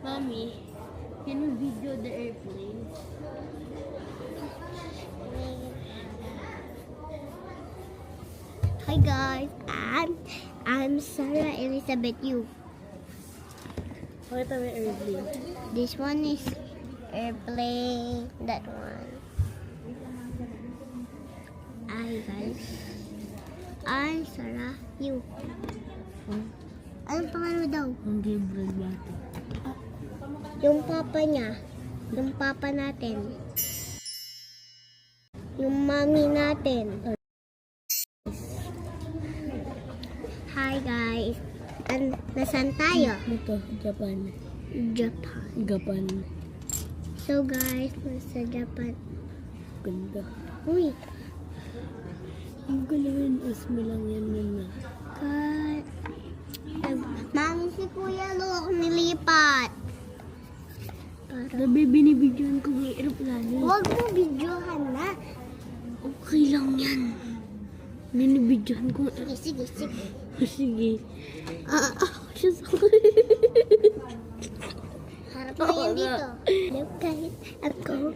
Mommy, can we video the airplane? Hi guys, I'm Sarah Elizabeth Yu. Pakita mo yung airplane. This one is airplane. That one. Hi guys, I'm Sarah Yu. Anong pangalan daw? Ang Gabriel Bata. Yung papa niya, yung papa natin, yung mommy natin. Hi guys, nasaan tayo? Ito, Japan. Japan. Japan. So guys, nasa Japan. Ganda. Uy, Ang galawin is mo lang yan na. God. Mami, si Kuya Luke nilipat. Sabi, binibidyoan ko ng aeroplano. Huwag mo videohan na. Okay lang yan. Binibidyoan ko. Sige, sige, sige. Sige. Siya sa Harap mo yan dito. Hello guys, ako